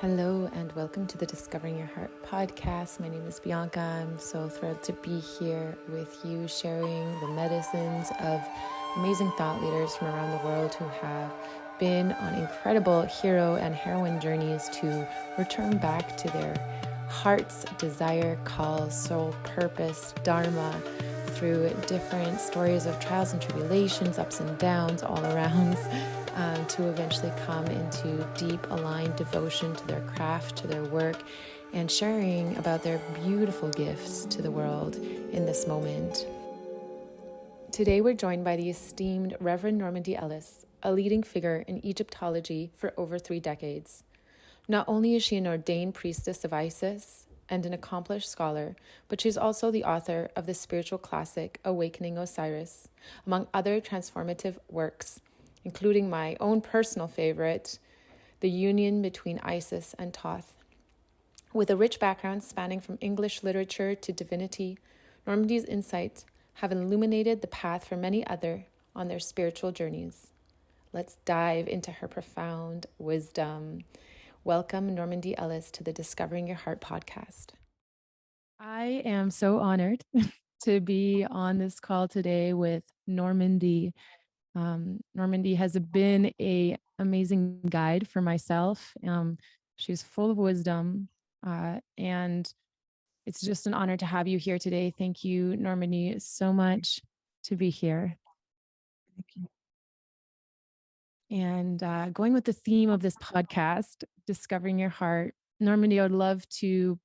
Hello and welcome to the Discovering Your Heart podcast. My name is Bianca. I'm so thrilled to be here with you, sharing the medicines of amazing thought leaders from around the world who have been on incredible hero and heroine journeys to return back to their heart's desire, call, soul, purpose, dharma, through different stories of trials and tribulations, ups and downs, all arounds, to eventually come into deep aligned devotion to their craft, to their work, and sharing about their beautiful gifts to the world in this moment. Today we're joined by the esteemed Reverend Normandi Ellis, a leading figure in Egyptology for over 3 decades. Not only is she an ordained priestess of Isis and an accomplished scholar, but she's also the author of the spiritual classic Awakening Osiris, among other transformative works, including my own personal favorite, The Union Between Isis and Thoth. With a rich background spanning from English literature to divinity, Normandy's insights have illuminated the path for many others on their spiritual journeys. Let's dive into her profound wisdom. Welcome, Normandi Ellis, to the Discovering Your Heart podcast. I am so honored to be on this call today with Normandi. Normandi has been an amazing guide for myself. She's full of wisdom, and it's just an honor to have you here today. Thank you, Normandi, so much to be here. Thank you. And going with the theme of this podcast, Discovering Your Heart, Normandi, I would love to,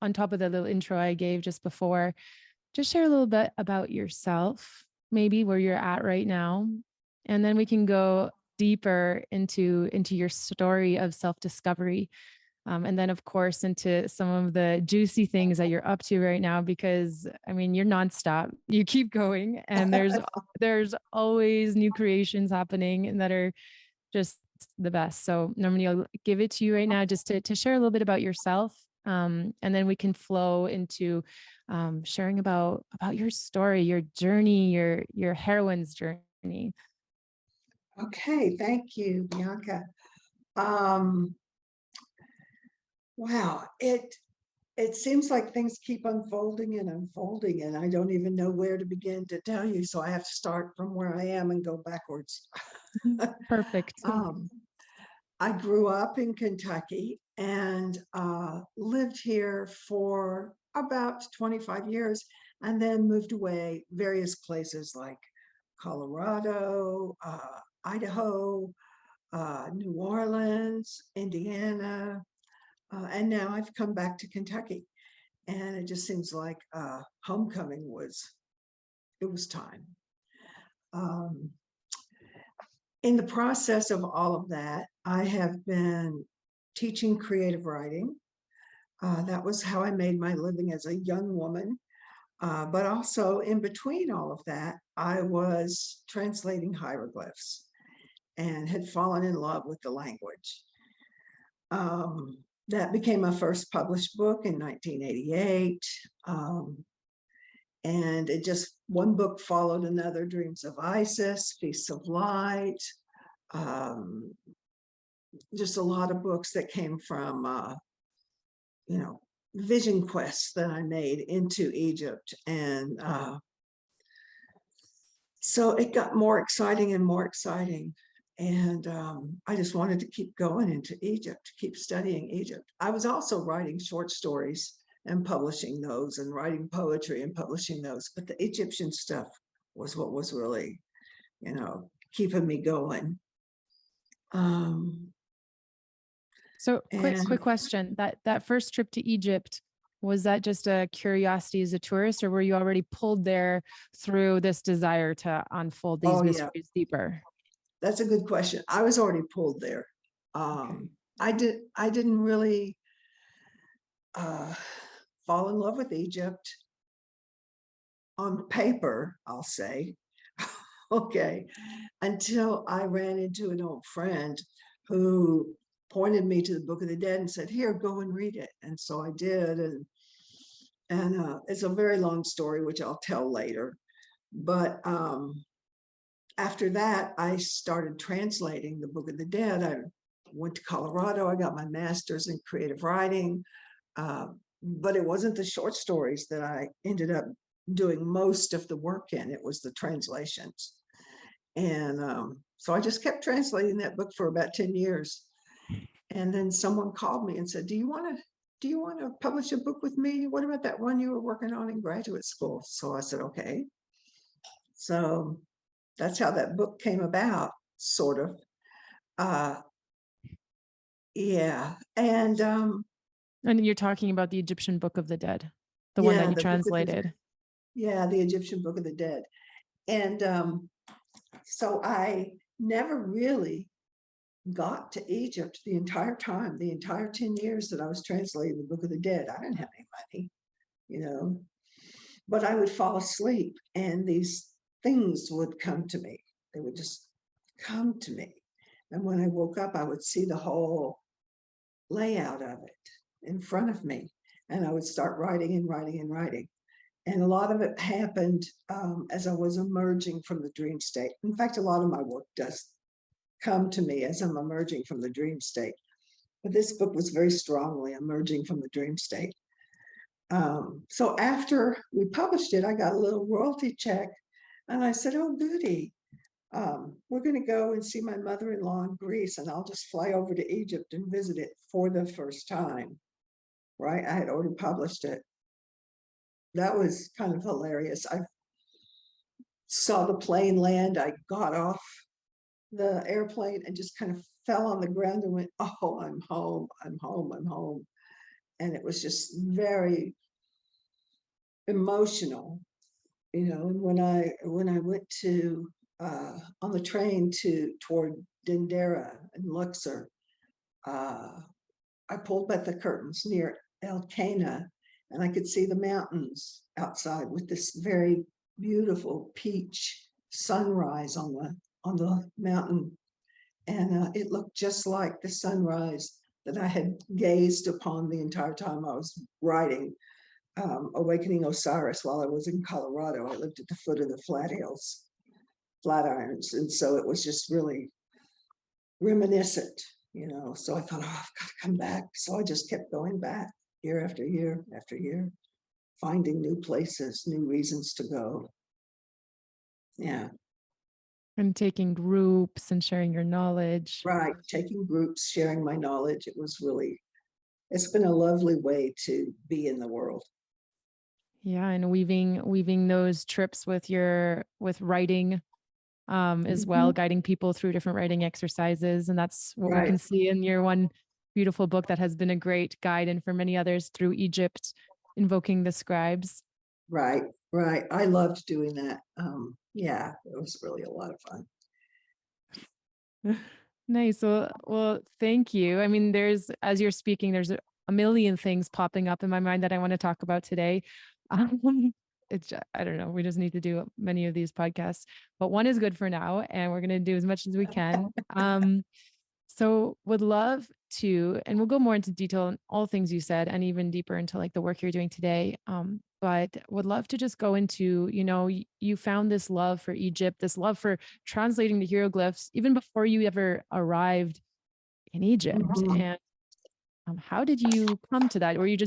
on top of the little intro I gave just before, just share a little bit about yourself, maybe where you're at right now. And then we can go deeper into your story of self-discovery. And then, of course, into some of the juicy things that you're up to right now, because, I mean, you're nonstop. You keep going, and there's always new creations happening and that are just the best. So, Normandi, I'll give it to you right now just to share a little bit about yourself. And then we can flow into sharing about your story, your journey, your heroine's journey. Okay, thank you, Bianca. Wow, it seems like things keep unfolding, and I don't even know where to begin to tell you, so I have to start from where I am and go backwards. Perfect. I grew up in Kentucky and lived here for about 25 years, and then moved away various places like Colorado, Idaho, New Orleans, Indiana, and now I've come back to Kentucky, and it just seems like homecoming was time. In the process of all of that, I have been teaching creative writing. That was how I made my living as a young woman. But also in between all of that, I was translating hieroglyphs and had fallen in love with the language. That became my first published book in 1988. And it just, one book followed another, Dreams of Isis, Feasts of Light, just a lot of books that came from, vision quests that I made into Egypt. And so it got more exciting and more exciting. And I just wanted to keep going into Egypt, keep studying Egypt. I was also writing short stories and publishing those, and writing poetry and publishing those. But the Egyptian stuff was what was really, keeping me going. So quick question, that first trip to Egypt, was that just a curiosity as a tourist, or were you already pulled there through this desire to unfold these mysteries deeper? That's a good question. I was already pulled there. Okay. I didn't really fall in love with Egypt on paper, I'll say. Okay, until I ran into an old friend who pointed me to the Book of the Dead and said, "Here, go and read it." And so I did, and it's a very long story, which I'll tell later. But after that, I started translating the Book of the Dead. went to Colorado. I got my master's in creative writing, but it wasn't the short stories that I ended up doing most of the work in. It was the translations. And so I just kept translating that book for about 10 years. And then someone called me and said, do you want to publish a book with me? What about that one you were working on in graduate school? So I said, okay. So that's how that book came about, sort of. Yeah. And you're talking about the Egyptian Book of the Dead, the one that yeah, you the book of the, translated. yeah, the Egyptian Book of the Dead. And so I never really got to Egypt the entire time, the entire 10 years that I was translating the Book of the Dead. I didn't have any money, but I would fall asleep and these things would come to me. They would just come to me. And when I woke up, I would see the whole layout of it in front of me. And I would start writing and writing and writing. And a lot of it happened as I was emerging from the dream state. In fact, a lot of my work does come to me as I'm emerging from the dream state. But this book was very strongly emerging from the dream state. So after we published it, I got a little royalty check. And I said, oh, goody. We're going to go and see my mother-in-law in Greece, and I'll just fly over to Egypt and visit it for the first time. Right? I had already published it. That was kind of hilarious. I saw the plane land. I got off the airplane and just kind of fell on the ground and went, oh, I'm home, I'm home, I'm home. And it was just very emotional, and when I went to on the train toward Dendera and Luxor, I pulled back the curtains near El Cana, and I could see the mountains outside with this very beautiful peach sunrise on the mountain. And it looked just like the sunrise that I had gazed upon the entire time I was writing Awakening Osiris while I was in Colorado. I lived at the foot of the Flatirons. And so it was just really reminiscent, So I thought, oh, I've got to come back. So I just kept going back year after year after year, finding new places, new reasons to go. Yeah. And taking groups and sharing your knowledge. Right. Taking groups, sharing my knowledge. It's been a lovely way to be in the world. Yeah. And weaving those trips with writing as well, guiding people through different writing exercises. And that's what we can see in your one beautiful book that has been a great guide, and for many others through Egypt, invoking the scribes. Right. I loved doing that. Yeah, it was really a lot of fun. Nice. Well, thank you. I mean, as you're speaking, there's a million things popping up in my mind that I want to talk about today. It's just, I don't know. We just need to do many of these podcasts, but one is good for now, and we're going to do as much as we can. So would love to, and we'll go more into detail on all things you said, and even deeper into like the work you're doing today. But would love to just go into, you found this love for Egypt, this love for translating the hieroglyphs, even before you ever arrived in Egypt. And how did you come to that? Were you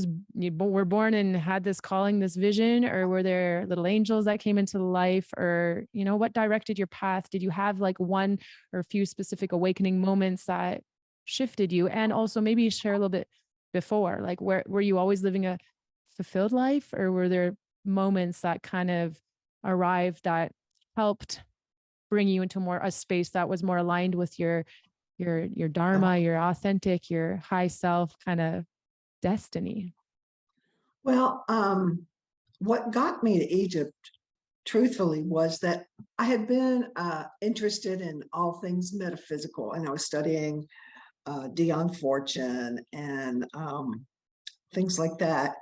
were born and had this calling, this vision, or were there little angels that came into life, or, what directed your path? Did you have like one or a few specific awakening moments that shifted you? And also maybe share a little bit before, like were you always living a fulfilled life, or were there moments that kind of arrived that helped bring you into a space that was more aligned with your dharma, your authentic, your high self kind of destiny? Well, what got me to Egypt, truthfully, was that I had been interested in all things metaphysical, and I was studying Dion Fortune and things like that,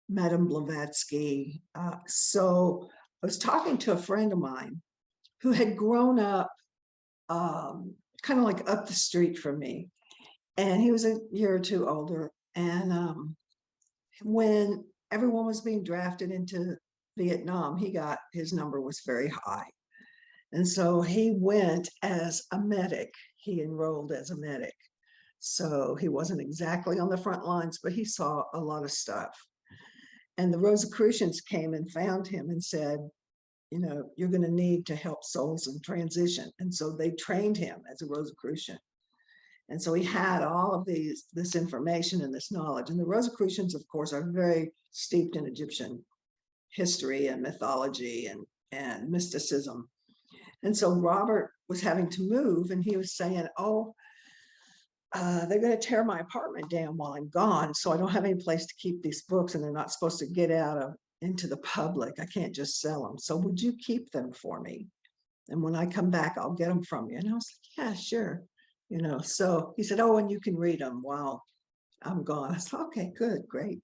Madame Blavatsky. So I was talking to a friend of mine who had grown up kind of like up the street from me, and he was a year or two older. And when everyone was being drafted into Vietnam, his number was very high. And so he went as a medic. he enrolled as a medic. So he wasn't exactly on the front lines, but he saw a lot of stuff. And the Rosicrucians came and found him and said, you know, you're going to need to help souls in transition. And so they trained him as a Rosicrucian. And so he had all of this information and this knowledge. And the Rosicrucians, of course, are very steeped in Egyptian history and mythology and mysticism. And so Robert was having to move, and he was saying, oh, they're going to tear my apartment down while I'm gone. So I don't have any place to keep these books, and they're not supposed to get out into the public. I can't just sell them. So would you keep them for me? And when I come back, I'll get them from you. And I was like, yeah, sure. You know, so he said, oh, and you can read them while I'm gone. I said, okay, good, great.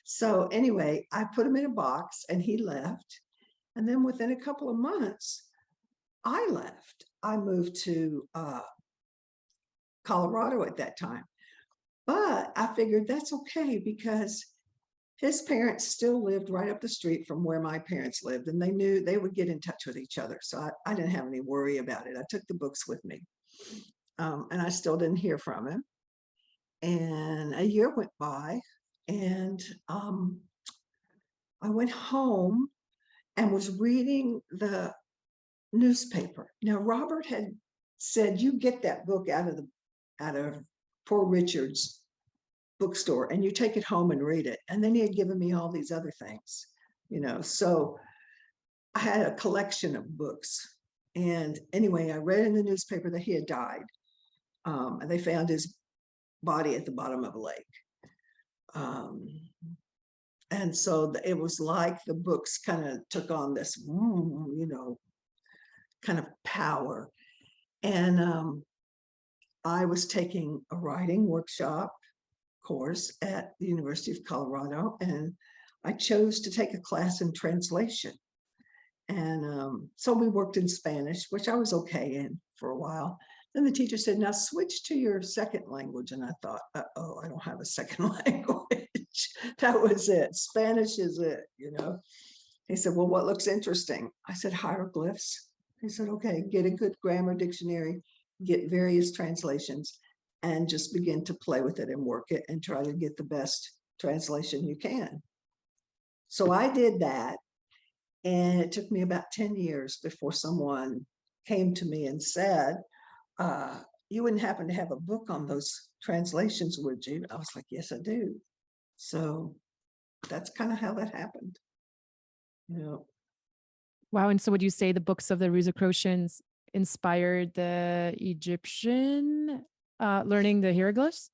So anyway, I put him in a box and he left. And then within a couple of months, I left. I moved to Colorado at that time. But I figured that's okay because his parents still lived right up the street from where my parents lived, and they knew they would get in touch with each other. So I didn't have any worry about it. I took the books with me, and I still didn't hear from him. And a year went by, and I went home and was reading the newspaper. Now, Robert had said, you get that book out of Poor Richard's bookstore and you take it home and read it. And then he had given me all these other things, you know. So I had a collection of books. And anyway, I read in the newspaper that he had died. And they found his body at the bottom of a lake. And so it was like the books kind of took on this, you know, kind of power. And I was taking a writing workshop course at the University of Colorado, and I chose to take a class in translation. And so we worked in Spanish, which I was okay in for a while. Then the teacher said, now switch to your second language. And I thought, oh, I don't have a second language. That was it. Spanish is it, you know. He said, well, what looks interesting? I said, hieroglyphs. He said, okay, get a good grammar dictionary, get various translations, and just begin to play with it and work it and try to get the best translation you can. So I did that. And it took me about 10 years before someone came to me and said, you wouldn't happen to have a book on those translations, would you? I was like, yes, I do. So that's kind of how that happened. You know. Wow. And so would you say the books of the Rosicrucians inspired the Egyptian learning the hieroglyphs?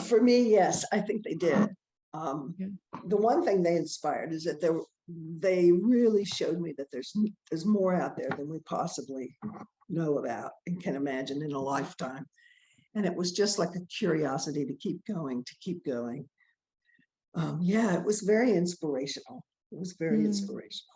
For me, yes, I think they did. The one thing they inspired is that they really showed me that there's more out there than we possibly know about and can imagine in a lifetime. And it was just like a curiosity to keep going, Yeah, it was very inspirational. It was very inspirational.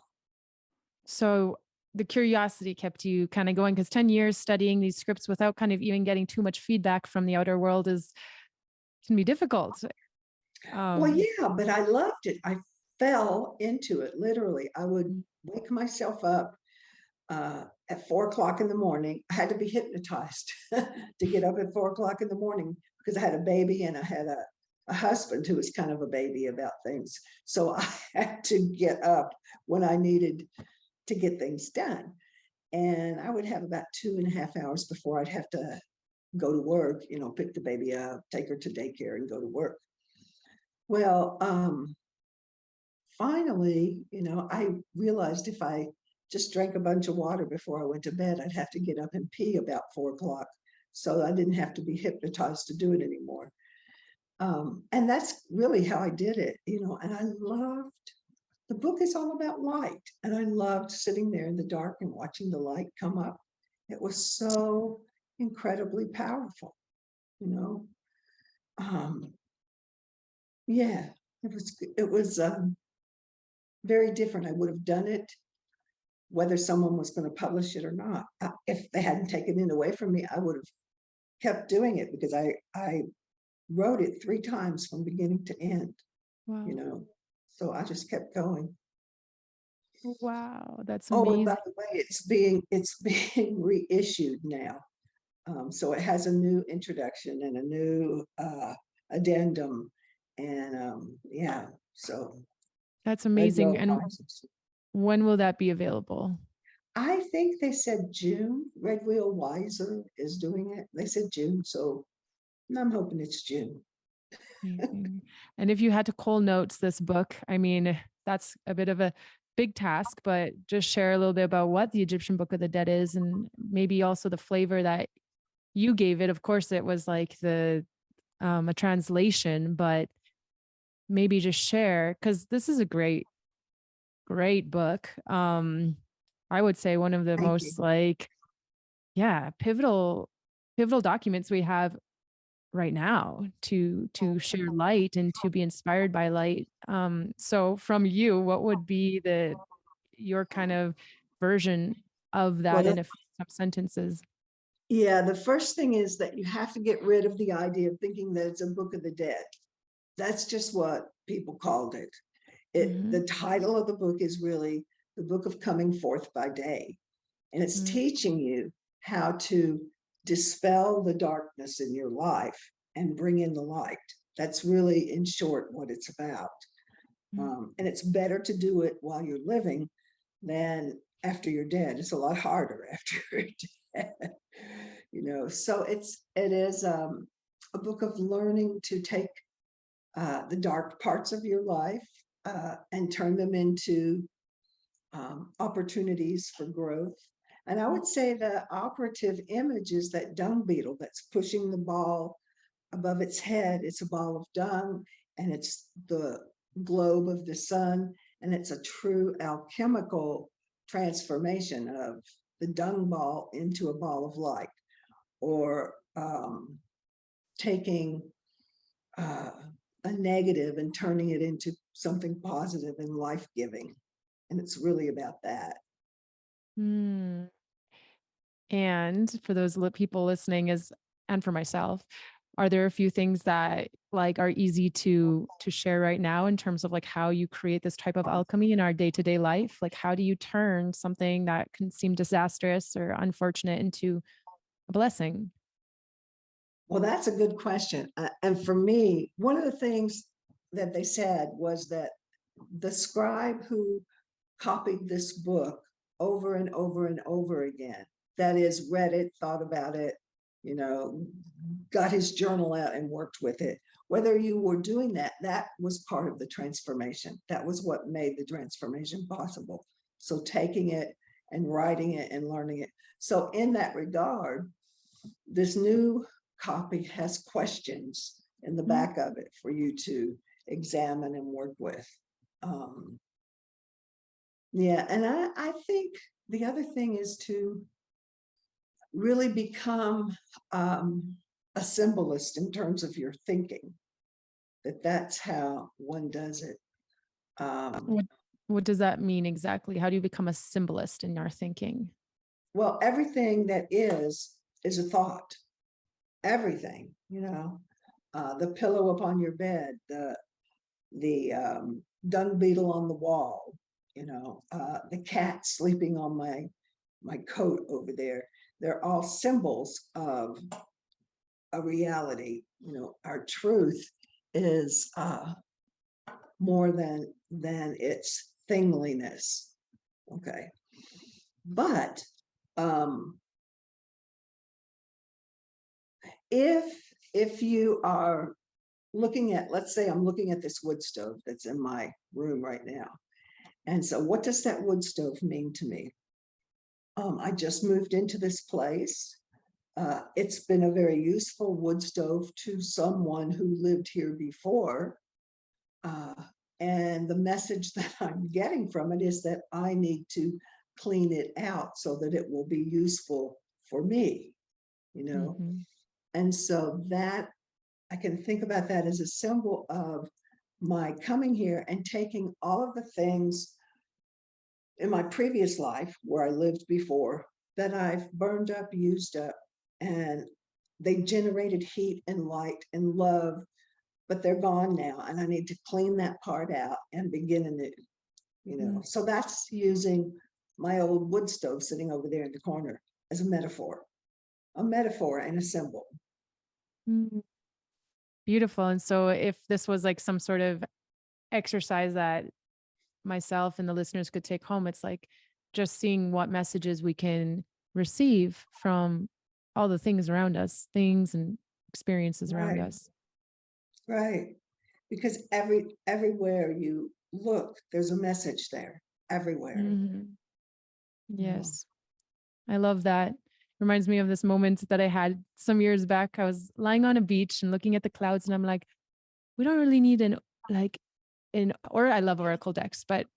So the curiosity kept you kind of going, because 10 years studying these scripts without kind of even getting too much feedback from the outer world can be difficult. Well, yeah, but I loved it. I fell into it, literally. I would wake myself up at 4 o'clock in the morning. I had to be hypnotized to get up at 4 o'clock in the morning because I had a baby and I had a husband who was kind of a baby about things. So I had to get up when I needed to get things done. And I would have about 2.5 hours before I'd have to go to work, you know, pick the baby up, take her to daycare and go to work. Well, finally, you know, I realized if I just drank a bunch of water before I went to bed, I'd have to get up and pee about 4 o'clock. So I didn't have to be hypnotized to do it anymore. And that's really how I did it, you know, and I loved, the book is all about light. And I loved sitting there in the dark and watching the light come up. It was so incredibly powerful, you know. Yeah, it was very different. I would have done it whether someone was going to publish it or not. If they hadn't taken it away from me, I would have kept doing it because I wrote it 3 times from beginning to end. Wow. You know, so I just kept going. Wow, that's amazing. amazing. Oh, and by the way, it's being reissued now. So it has a new introduction and a new addendum. And yeah, so That's Red amazing. Whale And Wisers. when will that be available? I think they said June. Red Wheel Wiser is doing it. They said June, so I'm hoping it's June. Amazing. And if you had to call notes this book, I mean, that's a bit of a big task, but just share a little bit about what the Egyptian Book of the Dead is, and maybe also the flavor that you gave it. Of course, it was like the a translation, but maybe just share, because this is a great book. I would say one of the Thank you. most like, yeah, pivotal documents we have right now to share light and to be inspired by light. So from you, what would be your kind of version of Well, that in some sentences? yeah, the first thing is that you have to get rid of the idea of thinking that it's a book of the dead. That's just what people called it. The title of the book is really the Book of Coming Forth by Day. And it's teaching you how to dispel the darkness in your life and bring in the light. That's really, in short, what it's about. And it's better to do it while you're living than after you're dead. It's a lot harder after you're dead. So it is a book of learning to take the dark parts of your life and turn them into opportunities for growth. And I would say the operative image is that dung beetle that's pushing the ball above its head. It's a ball of dung, and it's the globe of the sun, and it's a true alchemical transformation of the dung ball into a ball of light, or taking a negative and turning it into something positive and life-giving. And it's really about that. And for those people listening, and for myself, are there a few things that like are easy to share right now in terms of like how you create this type of alchemy in our day-to-day life? Like, how do you turn something that can seem disastrous or unfortunate into a blessing? Well, that's a good question. And for me, one of the things that they said was that the scribe who copied this book over and over and over again, that is, read it, thought about it, got his journal out and worked with it. Whether you were doing that, that was part of the transformation. That was what made the transformation possible. So taking it and writing it and learning it. So in that regard, this new copy has questions in the back of it for you to examine and work with. Yeah, and I think the other thing is to really become a symbolist in terms of your thinking, that's how one does it. What does that mean exactly? How do you become a symbolist in your thinking? Well, everything that is a thought. Everything, the pillow upon your bed, the dung beetle on the wall, the cat sleeping on my coat over there. They're all symbols of a reality. Our truth is more than its thingliness. Okay, but if you are looking at, let's say I'm looking at this wood stove that's in my room right now. And so what does that wood stove mean to me? I just moved into this place. It's been a very useful wood stove to someone who lived here before. And the message that I'm getting from it is that I need to clean it out so that it will be useful for me, And so that I can think about that as a symbol of my coming here and taking all of the things in my previous life where I lived before that I've burned up, used up, and they generated heat and light and love, but they're gone now. And I need to clean that part out and begin anew, So that's using my old wood stove sitting over there in the corner as a metaphor. a metaphor and a symbol. Mm, beautiful. And so if this was like some sort of exercise that myself and the listeners could take home, it's like just seeing what messages we can receive from all the things around us, things and experiences around Right, us. right. Because everywhere you look, there's a message there, everywhere. Mhm. Yeah. Yes. I love that. Reminds me of this moment that I had some years back. I was lying on a beach and looking at the clouds, and I'm like, we don't really need like or I love oracle decks, but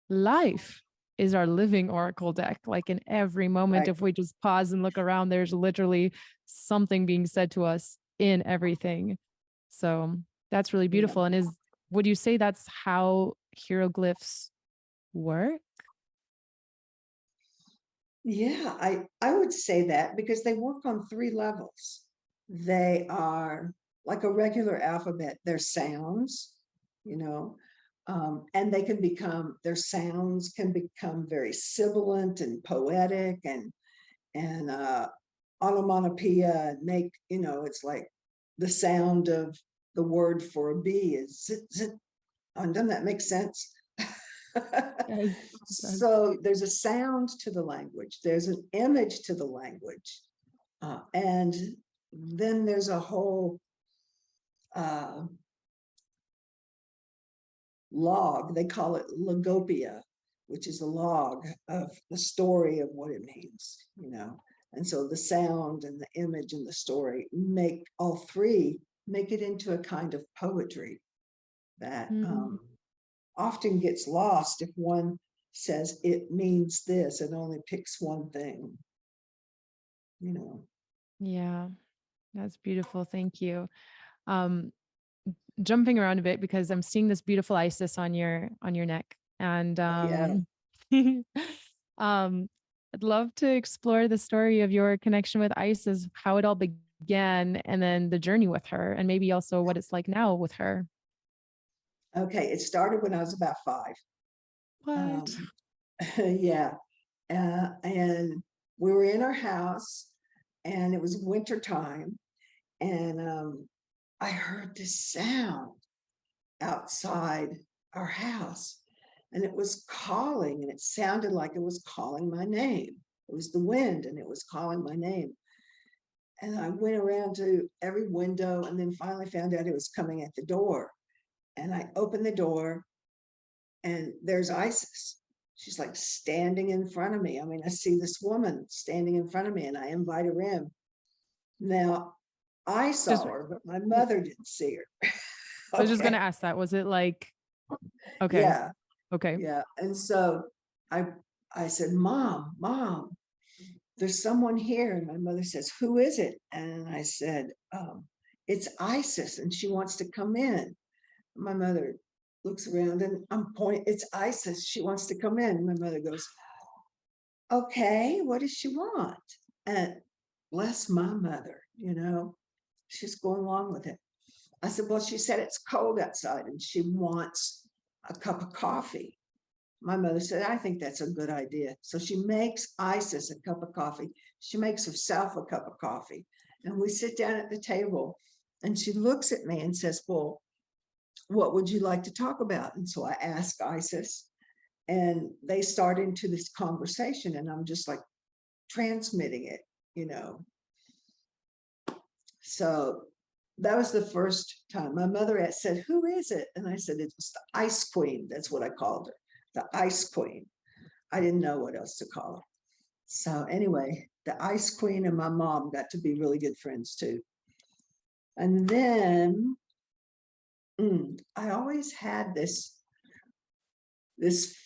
life is our living oracle deck. Like in every moment, Right. if we just pause and look around, there's literally something being said to us in everything. So that's really Yeah. beautiful. And would you say that's how hieroglyphs work? Yeah, I would say that because they work on 3 levels. They are like a regular alphabet. They're sounds, you know, and their sounds can become very sibilant and poetic and onomatopoeia and make, it's like the sound of the word for a bee is zit, zit. Doesn't that make sense? Yes. So there's a sound to the language, there's an image to the language, and then there's a whole uh, log, they call it logopia, which is a log of the story of what it means. And so the sound and the image and the story make all 3 make it into a kind of poetry that Mm, often gets lost if one says it means this and only picks one thing, you know. yeah, that's beautiful. Thank you. Um, Jumping around a bit because I'm seeing this beautiful Isis on your neck. And Oh yeah. um I'd love to explore the story of your connection with Isis, how it all began, and then the journey with her, and maybe also what it's like now with her. Okay, it started when I was about 5. What? Um, yeah. And we were in our house and it was winter time, and I heard this sound outside our house, and it was calling, and it sounded like it was calling my name. It was the wind and it was calling my name. And I went around to every window and then finally found out it was coming at the door. And I opened the door and there's Isis. She's like standing in front of me. I mean, I see this woman standing in front of me and I invite her in. Now, I Just saw her, but my w- mother didn't see her. I was just gonna Okay. ask that. Was it like okay, Yeah. okay. Yeah. And so I I said, Mom, there's someone here. And my mother says, who is it? And I said, it's Isis and she wants to come in. My mother looks around and I'm pointing, it's Isis. She wants to come in. My mother goes, okay, what does she want? And bless my mother, she's going along with it. I said, well, she said it's cold outside and she wants a cup of coffee. My mother said, I think that's a good idea. So she makes Isis a cup of coffee. She makes herself a cup of coffee. And we sit down at the table and she looks at me and says, well, what would you like to talk about? And so I ask Isis and they start into this conversation and I'm just like transmitting it. So that was the first time. My mother had said, who is it? And I said, it was the Ice Queen. That's what I called her, the Ice Queen. I didn't know what else to call her. So anyway, the Ice Queen and my mom got to be really good friends too. And then I always had this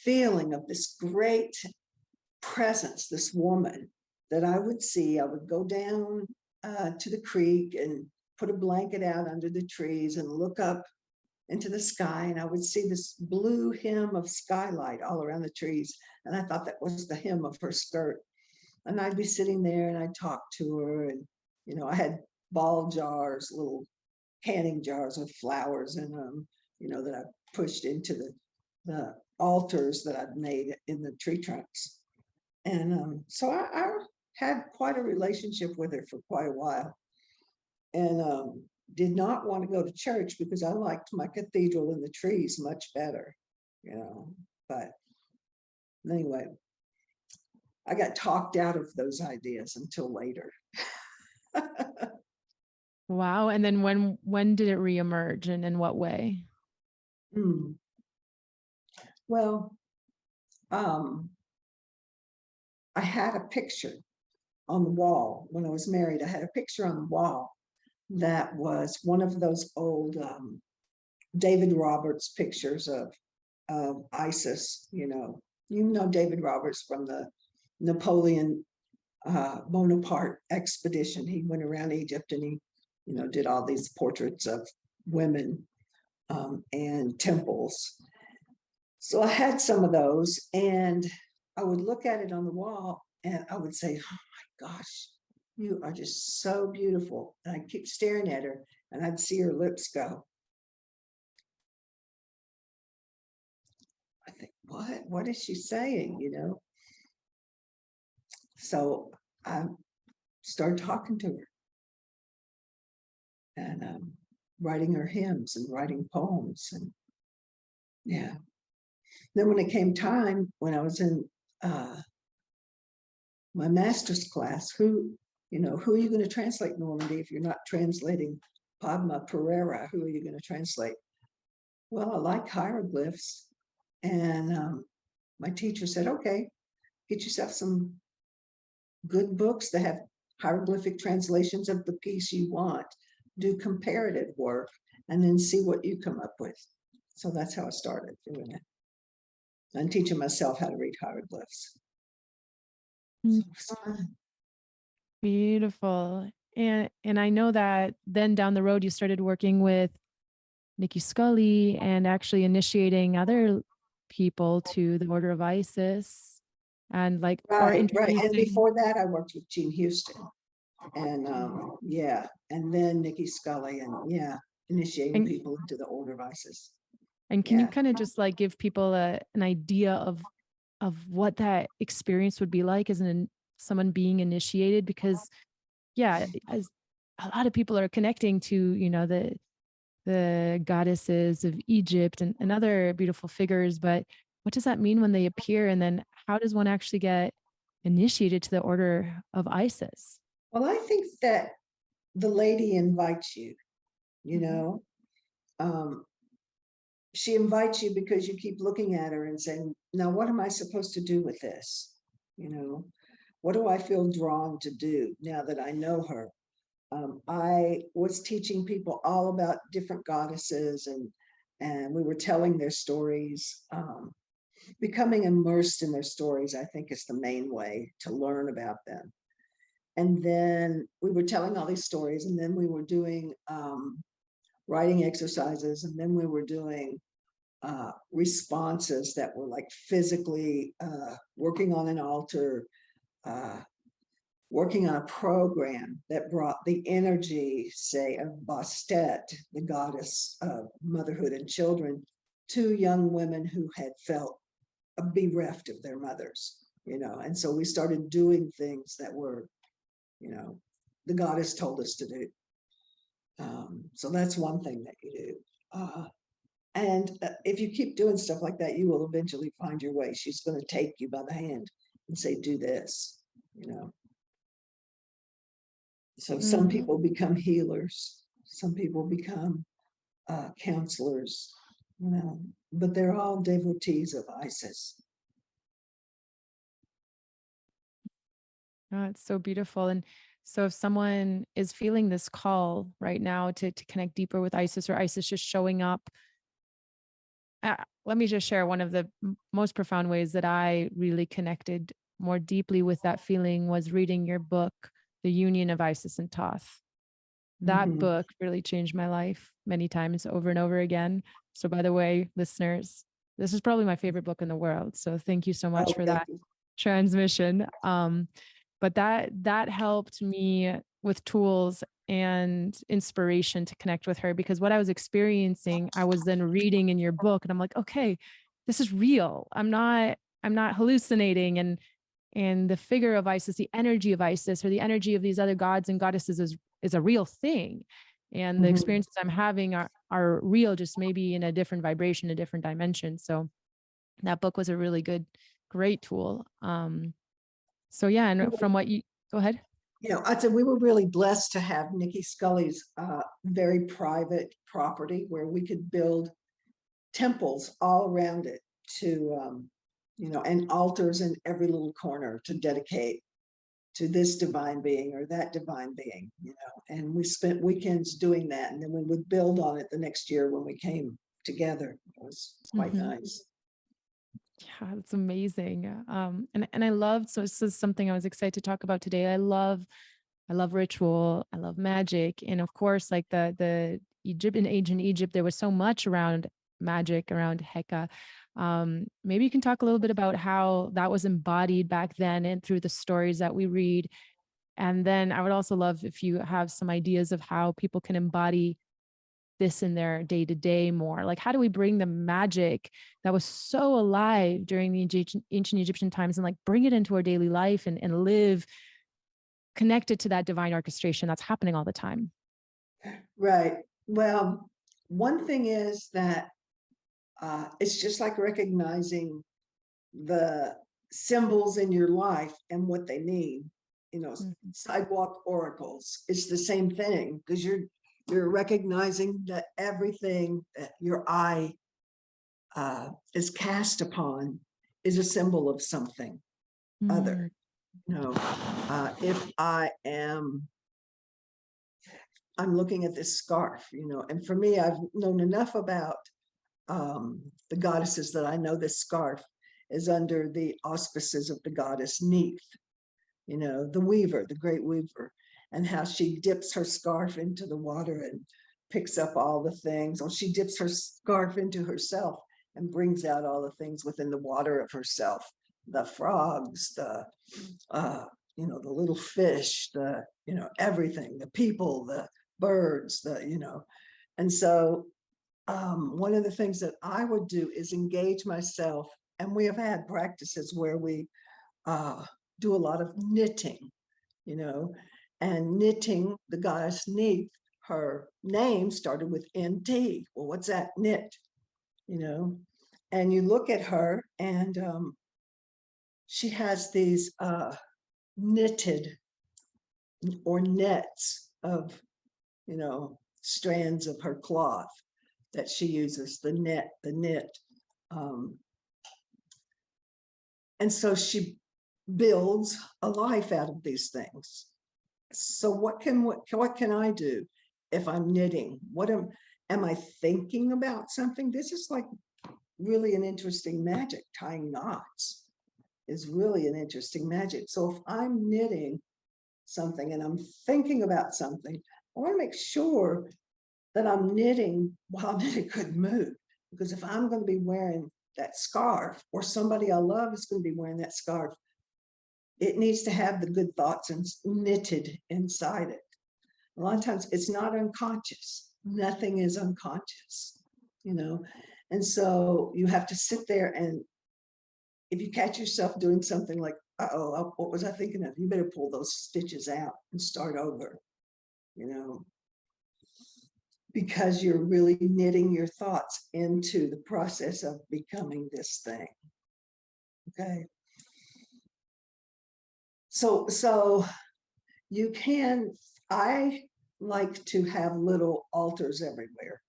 feeling of this great presence, this woman that I would see. I would go down to the creek and put a blanket out under the trees and look up into the sky, and I would see this blue hem of skylight all around the trees. And I thought that was the hem of her skirt. And I'd be sitting there and I'd talk to her. And, I had ball jars, little canning jars with flowers in them, that I pushed into the altars that I'd made in the tree trunks. And so I had quite a relationship with her for quite a while, and did not want to go to church because I liked my cathedral in the trees much better, but anyway, I got talked out of those ideas until later. Wow. And then when did it reemerge, and in what way? Well, I had a picture on the wall when I was married. I had a picture on the wall that was one of those old David Roberts pictures of Isis. David Roberts from the Napoleon Bonaparte expedition. He went around Egypt and he, did all these portraits of women and temples. So I had some of those, and I would look at it on the wall and I would say, oh my gosh, you are just so beautiful. And I'd keep staring at her and I'd see her lips go. I think, what is she saying, So I started talking to her and writing her hymns and writing poems. And yeah. Then when it came time, when I was in my master's class, who are you going to translate, Normandi? If you're not translating Padma Pereira, who are you going to translate? Well, I like hieroglyphs. And my teacher said, okay, get yourself some good books that have hieroglyphic translations of the piece you want. Do comparative work and then see what you come up with. So that's how I started doing it. And teaching myself how to read hieroglyphs. So it's fun. Beautiful. And I know that then down the road you started working with Nikki Scully and actually initiating other people to the Order of Isis, and right. And before that, I worked with Jean Houston, and and then Nikki Scully, and initiating people into the Order of Isis. And can you kind of just like give people an idea of what that experience would be like as someone being initiated? Because as a lot of people are connecting to the goddesses of Egypt and other beautiful figures, but what does that mean when they appear? And then how does one actually get initiated to the Order of Isis? Well, I think that the lady invites you, she invites you because you keep looking at her and saying, now, what am I supposed to do with this? What do I feel drawn to do now that I know her? I was teaching people all about different goddesses, and we were telling their stories. Becoming immersed in their stories, I think, is the main way to learn about them. And then we were telling all these stories, and then we were doing writing exercises, and then we were doing responses that were like physically working on an altar, working on a program that brought the energy, say, of Bastet, the goddess of motherhood and children, to young women who had felt bereft of their mothers, and so we started doing things that were, the goddess told us to do. So that's one thing that you do. And if you keep doing stuff like that, you will eventually find your way. She's going to take you by the hand and say, do this, So some people become healers. Some people become counselors, but they're all devotees of Isis. Oh, it's so beautiful. And so if someone is feeling this call right now to connect deeper with Isis, or Isis just showing up, let me just share one of the most profound ways that I really connected more deeply with that feeling was reading your book, The Union of Isis and Thoth. That book really changed my life many times over and over again. So by the way, listeners, this is probably my favorite book in the world. So thank you so much for that transmission. But that helped me with tools and inspiration to connect with her, because what I was experiencing, I was then reading in your book, and I'm like, okay, this is real. I'm not hallucinating. And And the figure of Isis, the energy of Isis, or the energy of these other gods and goddesses is a real thing. And the experiences I'm having are real, just maybe in a different vibration, a different dimension. So that book was a really great tool. So yeah, and from what you go ahead. I'd say we were really blessed to have Nikki Scully's very private property where we could build temples all around it to, and altars in every little corner to dedicate to this divine being or that divine being, and we spent weekends doing that. And then we would build on it the next year when we came together. It was quite nice. Yeah, that's amazing. And I love, so this is something I was excited to talk about today. I love ritual. I love magic. And of course, like the ancient Egypt, there was so much around magic, around Heka. Maybe you can talk a little bit about how that was embodied back then and through the stories that we read. And then I would also love if you have some ideas of how people can embody this in their day-to-day more. Like, how do we bring the magic that was so alive during the ancient Egyptian times and like bring it into our daily life and live connected to that divine orchestration that's happening all the time? Right. Well, one thing is that it's just like recognizing the symbols in your life and what they mean. Sidewalk oracles. It's the same thing because you're recognizing that everything that your eye is cast upon is a symbol of something other. If I'm looking at this scarf, and for me, I've known enough about the goddesses that I know this scarf is under the auspices of the goddess Neith, the weaver, the great weaver, and how she dips her scarf into the water and picks up all the things, or she dips her scarf into herself and brings out all the things within the water of herself, the frogs, the little fish, everything, the people, the birds, and so one of the things that I would do is engage myself, and we have had practices where we do a lot of knitting, and knitting, the goddess Neith, her name started with NT. Well, what's that? Knit, and you look at her and she has these knitted or nets of, strands of her cloth that she uses, the knit. And so she builds a life out of these things. So what can I do if I'm knitting? Am I thinking about something? This is like really an interesting magic. Tying knots is really an interesting magic. So if I'm knitting something and I'm thinking about something, I want to make sure that I'm knitting while I'm in a good mood. Because if I'm going to be wearing that scarf, or somebody I love is going to be wearing that scarf, it needs to have the good thoughts and knitted inside it. A lot of times it's not unconscious. Nothing is unconscious, and so you have to sit there, and if you catch yourself doing something like, what was I thinking of? You better pull those stitches out and start over, because you're really knitting your thoughts into the process of becoming this thing. Okay. So you can, I like to have little altars everywhere.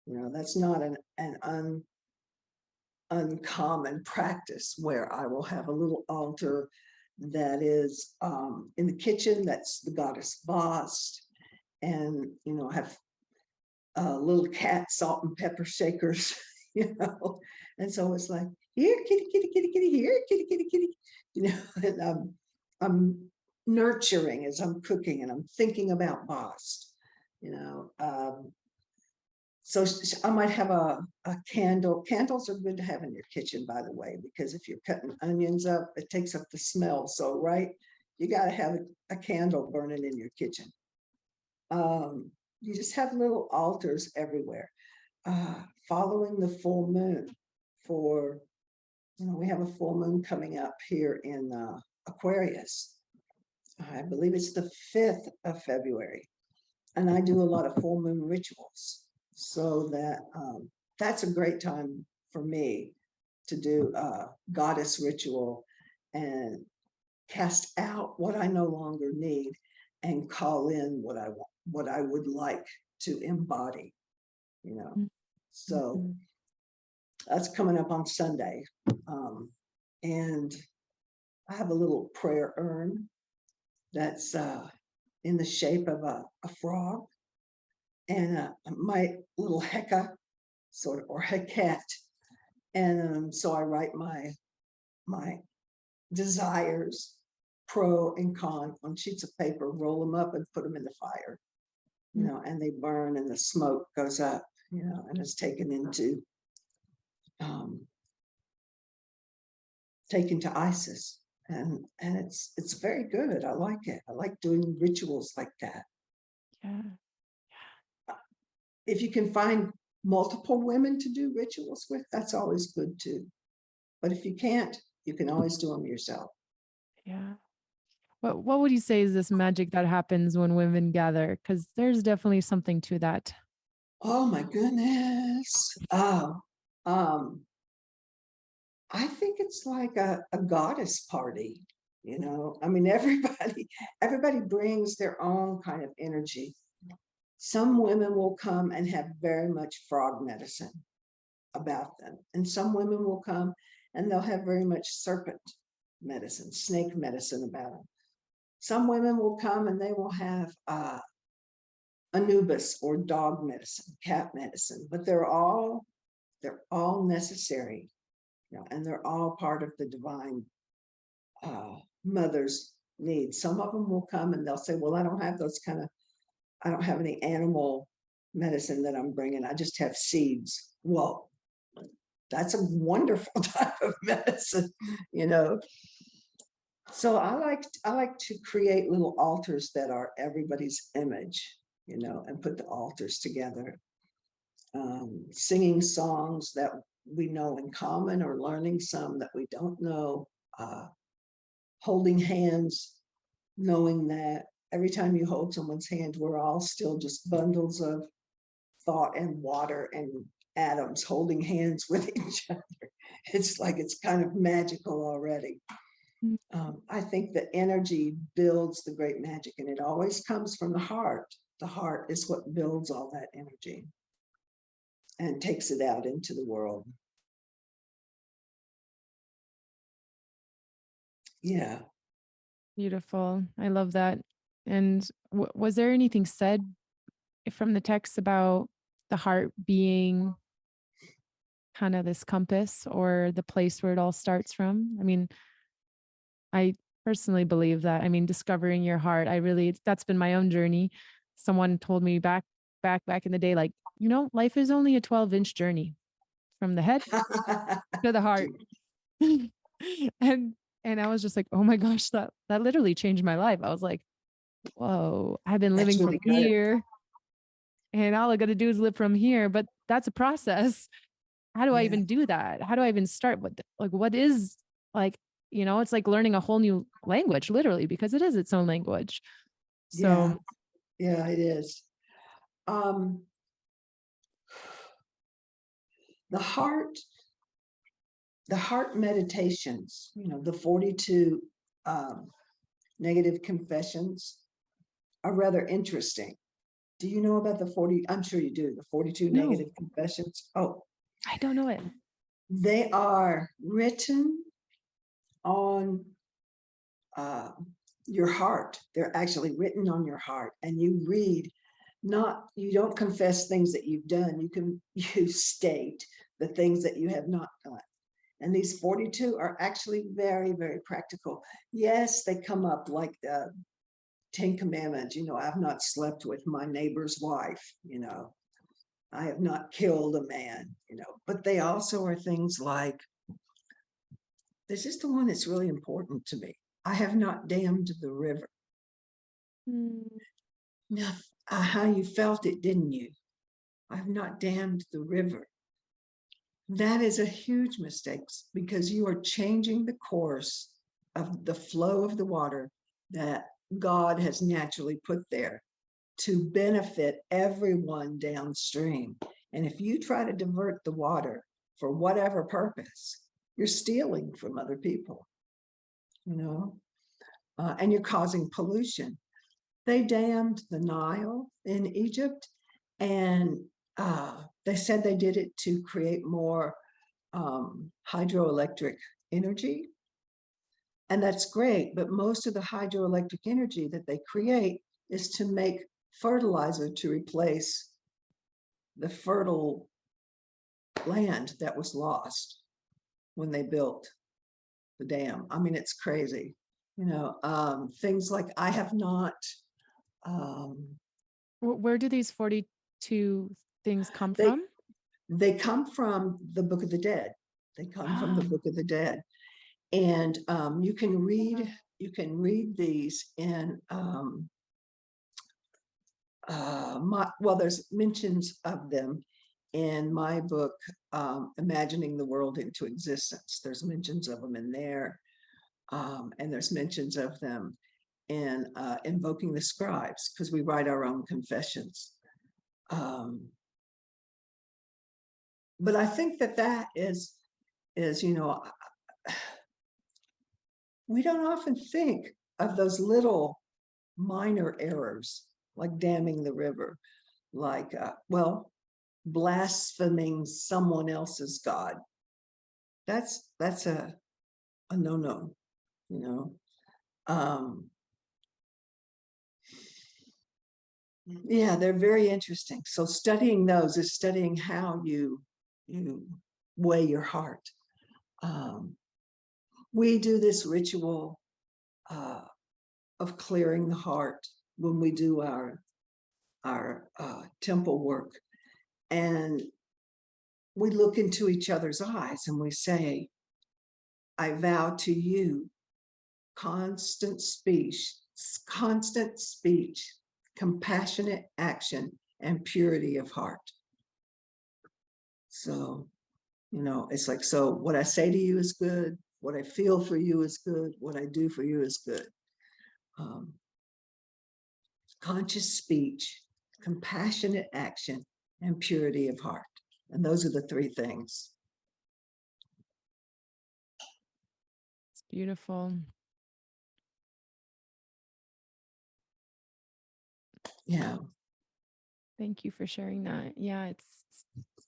That's not an uncommon practice where I will have a little altar that is in the kitchen. That's the goddess Bast, and have little cat salt and pepper shakers, and so it's like, here, kitty, kitty, kitty, kitty, here, kitty, kitty, kitty, and I'm nurturing as I'm cooking, and I'm thinking about Bast, so I might have a candle. Candles are good to have in your kitchen, by the way, because if you're cutting onions up, it takes up the smell. So, right, you got to have a candle burning in your kitchen. You just have little altars everywhere. Following the full moon we have a full moon coming up here in Aquarius. I believe it's the 5th of February. And I do a lot of full moon rituals. So that's a great time for me to do a goddess ritual and cast out what I no longer need and call in what I want, what I would like to embody, you know. So that's coming up on Sunday. And I have a little prayer urn that's in the shape of a frog, and my little Heka, sort of, or Heket. And so I write my desires, pro and con, on sheets of paper, roll them up and put them in the fire, you know, and they burn and the smoke goes up, you know, and it's taken to Isis. And it's very good. I like it. I like doing rituals like that. Yeah. If you can find multiple women to do rituals with, that's always good too. But if you can't, you can always do them yourself. Yeah. What would you say is this magic that happens when women gather? Because there's definitely something to that. Oh my goodness. I think it's like a goddess party, you know. I mean, everybody brings their own kind of energy. Some women will come and have very much frog medicine about them, and some women will come and they'll have very much serpent medicine, snake medicine about them. Some women will come and they will have Anubis or dog medicine, cat medicine, but they're all necessary, you know, and they're all part of the divine mother's needs. Some of them will come and they'll say, well, I don't have any animal medicine that I'm bringing. I just have seeds. Well, that's a wonderful type of medicine, you know. So I like to create little altars that are everybody's image, you know, and put the altars together. Singing songs that we know in common, or learning some that we don't know. Holding hands, knowing that every time you hold someone's hand, we're all still just bundles of thought and water and atoms holding hands with each other. It's like, it's kind of magical already. I think the energy builds the great magic, and it always comes from the heart. The heart is what builds all that energy and takes it out into the world. Yeah. Beautiful. I love that. And was there anything said from the text about the heart being kind of this compass, or the place where it all starts from? I mean, I personally believe that. I mean, discovering your heart, that's been my own journey. Someone told me back in the day, like, you know, life is only a 12-inch journey from the head to the heart. and I was just like, oh my gosh, that literally changed my life. I was like, whoa, I've been living really from here, and all I got to do is live from here. But that's a process. How do I even do that? How do I even start? What is, like, you know, it's like learning a whole new language, literally, because it is its own language. So yeah, it is. The heart meditations, you know, the 42 negative confessions are rather interesting. Do you know about the 40? I'm sure you do. The 42 negative confessions. Oh, I don't know it. They are written on your heart. They're actually written on your heart, and you read. You don't confess things that you've done. You state the things that you have not done. And these 42 are actually very, very practical. Yes, they come up like the 10 Commandments. You know, I've not slept with my neighbor's wife. You know, I have not killed a man. You know, but they also are things like, this is the one that's really important to me. I have not damned the river. Now, how you felt it, didn't you? I have not damned the river. That is a huge mistake, because you are changing the course of the flow of the water that God has naturally put there to benefit everyone downstream. And if you try to divert the water for whatever purpose, you're stealing from other people, you know, and you're causing pollution. They dammed the Nile in Egypt, and they said they did it to create more hydroelectric energy. And that's great, but most of the hydroelectric energy that they create is to make fertilizer to replace the fertile land that was lost when they built the dam. I mean, it's crazy. You know, things like I have not. Where do these 42 things come They from? they come from the Book of the Dead. They come from the Book of the Dead, and you can read these in well, there's mentions of them in my book, Imagining the World into Existence. There's mentions of them in there, and there's mentions of them in Invoking the Scribes, because we write our own confessions. But I think that is, you know, we don't often think of those little minor errors, like damming the river, like, well, blaspheming someone else's God. That's a no-no, you know. Yeah, they're very interesting. So studying those is studying how you weigh your heart. We do this ritual of clearing the heart when we do our temple work, and we look into each other's eyes and we say, I vow to you constant speech, compassionate action, and purity of heart. So, you know, it's like, so what I say to you is good, what I feel for you is good, what I do for you is good. Conscious speech, compassionate action, and purity of heart. And those are the three things. It's beautiful. Yeah. Thank you for sharing that. Yeah, it's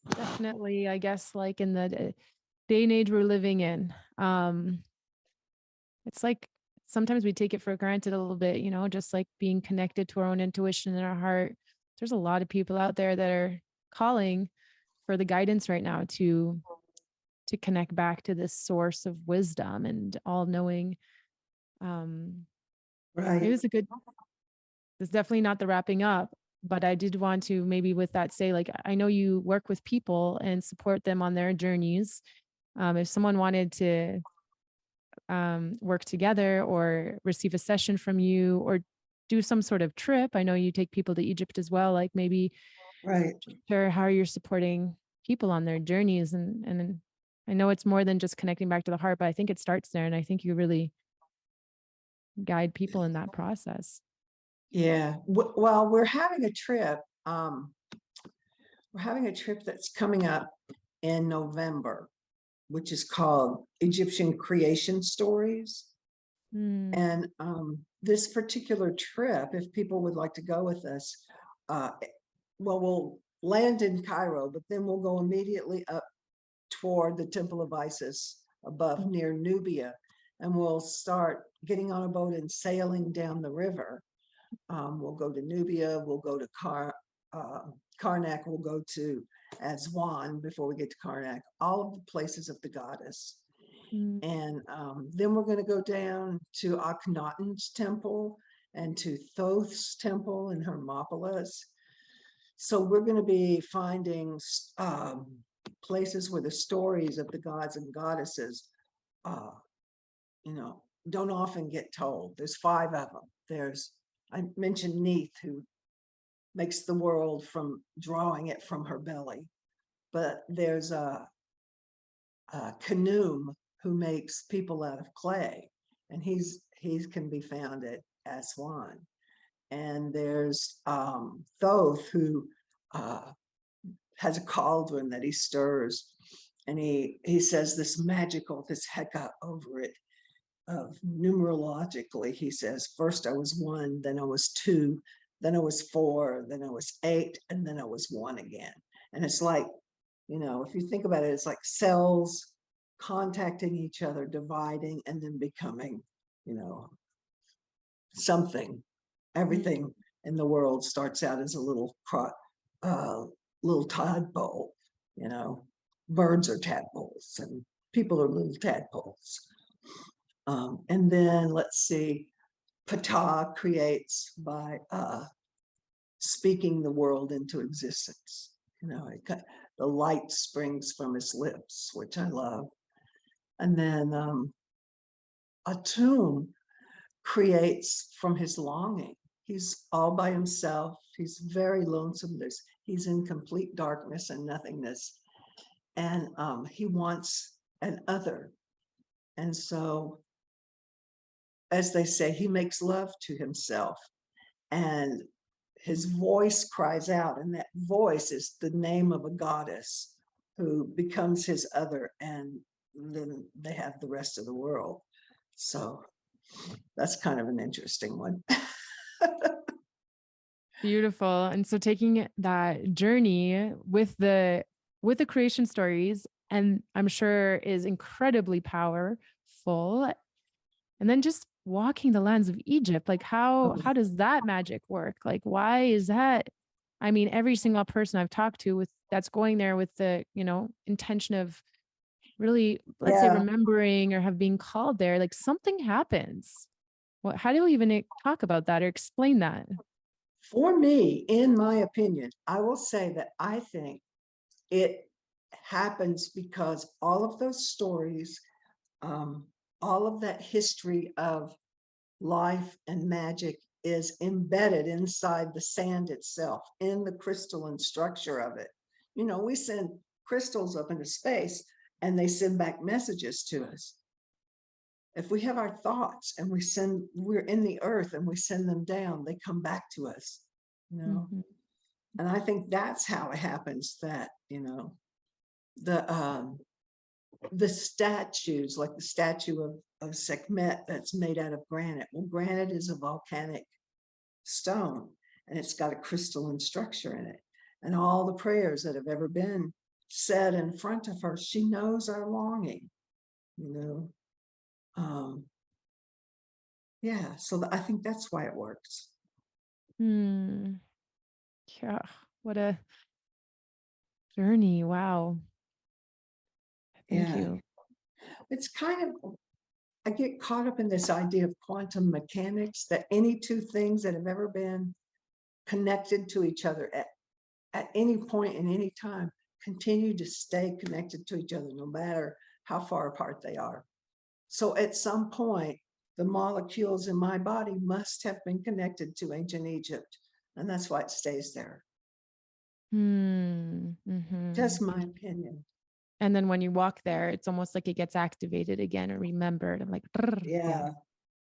definitely, I guess, like in the day and age we're living in, it's like sometimes we take it for granted a little bit, you know, just like being connected to our own intuition and our heart. There's a lot of people out there that are calling for the guidance right now to connect back to this source of wisdom and all knowing. Right. It was it's definitely not the wrapping up, but I did want to maybe with that say, like, I know you work with people and support them on their journeys. If someone wanted to work together or receive a session from you or do some sort of trip, I know you take people to Egypt as well, like maybe Right. share how you're supporting people on their journeys. And I know it's more than just connecting back to the heart, but I think it starts there. And I think you really guide people in that process. Yeah. Well, we're having a trip. We're having a trip that's coming up in November, which is called Egyptian Creation Stories. And this particular trip, if people would like to go with us, well, we'll land in Cairo, but then we'll go immediately up toward the Temple of Isis above near Nubia, and we'll start getting on a boat and sailing down the river. We'll go to Nubia, we'll go to Karnak, we'll go to Aswan before we get to Karnak, all of the places of the goddess. And then we're going to go down to Akhenaten's temple and to Thoth's temple in Hermopolis. So we're going to be finding places where the stories of the gods and goddesses, you know, don't often get told. There's 5 of them. I mentioned Neith, who makes the world from drawing it from her belly. But there's a Khnum, who makes people out of clay. and he can be found at Aswan. And there's Thoth, who has a cauldron that he stirs, and he says this magical, this heka over it, of numerologically, he says, first I was 1, then I was 2, then I was 4, then I was 8, and then I was 1 again. And it's like, if you think about it, it's like cells contacting each other, dividing, and then becoming, something. Everything in the world starts out as a little tadpole. Birds are tadpoles, and people are little tadpoles. And then let's see, Ptah creates by speaking the world into existence. The light springs from his lips, which I love. And then Atum creates from his longing. He's all by himself. He's very lonesome. He's in complete darkness and nothingness. And he wants an other. And so, as they say, he makes love to himself. And his voice cries out, and that voice is the name of a goddess who becomes his other, and then they have the rest of the world. So that's kind of an interesting one. Beautiful. And so taking that journey with the creation stories, and I'm sure is incredibly powerful. And then just walking the lands of Egypt, like how does that magic work? Like, why is that? I mean, every single person I've talked to with that's going there with the, intention of really, let's say, remembering or have been called there, like something happens. How do you even talk about that or explain that? For me, in my opinion, I will say that I think it happens because all of those stories, all of that history of life and magic is embedded inside the sand itself, in the crystalline structure of it. We send crystals up into space and they send back messages to us. If we have our thoughts and we're in the earth and we send them down, they come back to us, And I think that's how it happens, that, the statues, like the statue of Sekhmet that's made out of granite. Well, granite is a volcanic stone, and it's got a crystalline structure in it. And all the prayers that have ever been said in front of her, she knows our longing, yeah, so I think that's why it works. Yeah, what a journey. Wow. Thank you. It's kind of, I get caught up in this idea of quantum mechanics, that any two things that have ever been connected to each other at any point in any time continue to stay connected to each other, no matter how far apart they are. So at some point, the molecules in my body must have been connected to ancient Egypt, and that's why it stays there. Just my opinion. And then when you walk there, it's almost like it gets activated again or remembered. I'm like,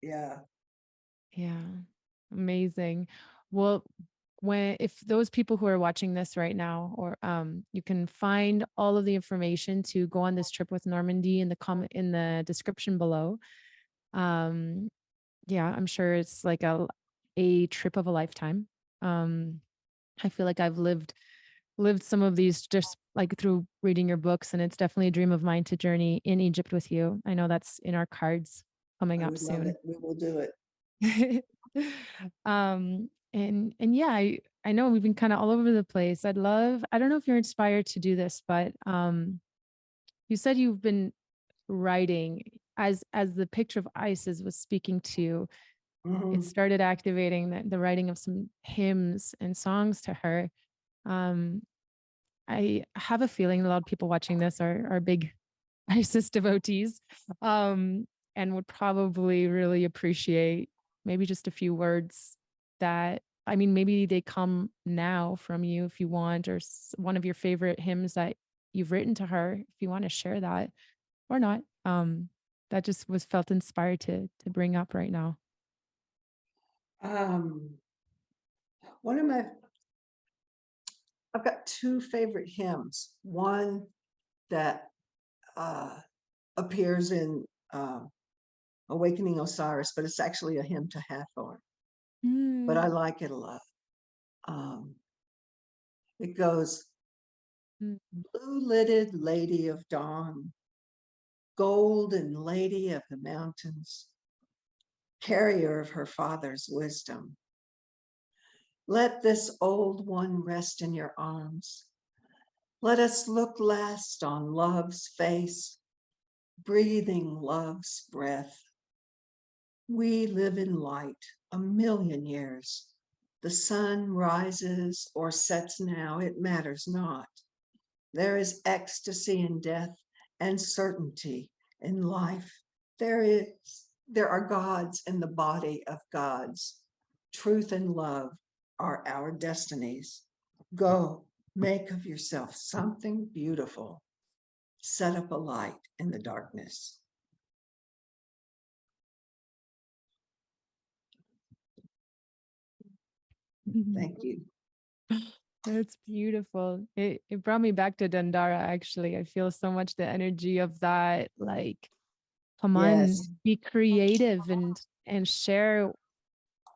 yeah. Amazing. Well, if those people who are watching this right now, or you can find all of the information to go on this trip with Normandi in the description below. I'm sure it's like a trip of a lifetime. I feel like I've lived some of these just like through reading your books, and it's definitely a dream of mine to journey in Egypt with you. I know that's in our cards coming up soon. Love it. We will do it. And yeah, I know we've been kind of all over the place. I don't know if you're inspired to do this, but you said you've been writing as the picture of Isis was speaking to. It started activating the writing of some hymns and songs to her. I have a feeling a lot of people watching this are big Isis devotees, and would probably really appreciate maybe just a few words that, I mean, maybe they come now from you if you want, or one of your favorite hymns that you've written to her, if you want to share that or not. But that just was felt inspired to bring up right now? One of my, I've got two favorite hymns. One that appears in Awakening Osiris, but it's actually a hymn to Hathor. But I like it a lot. It goes, blue-lidded lady of dawn, golden lady of the mountains, carrier of her father's wisdom. Let this old one rest in your arms. Let us look last on love's face, breathing love's breath. We live in light 1,000,000 years. The sun rises or sets now, it matters not. There is ecstasy in death and certainty in life. There are gods in the body of gods. Truth and love are our destinies. Go, make of yourself something beautiful. Set up a light in the darkness. Thank you. That's beautiful. It brought me back to Dandara, actually. I feel so much the energy of that. Like, come Yes. on, be creative and share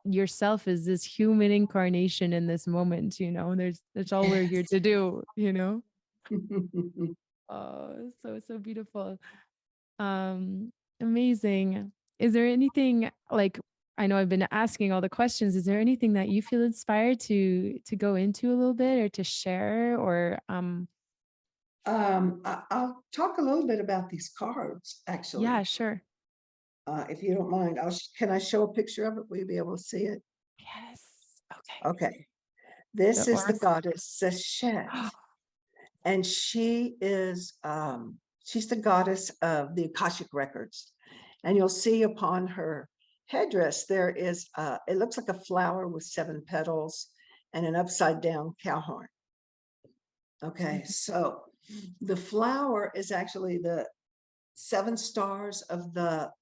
yourself as this human incarnation in this moment, you know. That's all we're here to do, you know. Oh, so beautiful. Amazing. Is there anything, like, I know I've been asking all the questions. Is there anything that you feel inspired to go into a little bit or to share or I'll talk a little bit about these cards, actually. yeah, sure. If you don't mind, can I show a picture of it? Will you be able to see it? Yes. Okay. Okay. This The is the oracle. goddess Seshet, and she's the goddess of the Akashic records. And you'll see upon her headdress, there is, it looks like a flower with 7 petals and an upside down cow horn. Okay, so the flower is actually the 7 stars of the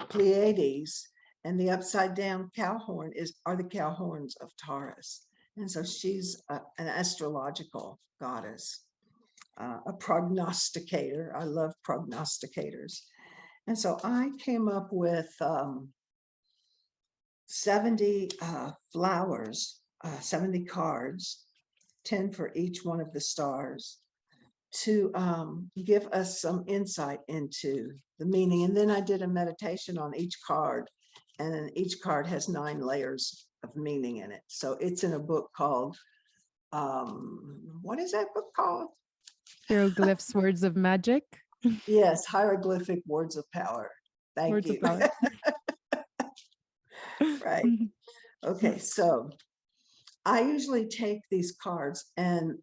Pleiades, and the upside down cow horn are the cow horns of Taurus. And so she's an astrological goddess, a prognosticator. I love prognosticators. And so I came up with 70 flowers, 70 cards, 10 for each one of the stars, to give us some insight into the meaning. And then I did a meditation on each card, and then each card has 9 layers of meaning in it. So it's in a book called, what is that book called? Hieroglyphs, words of magic. Yes, Hieroglyphic Words of Power. Thank Words you. of power. Right. Okay, so I usually take these cards and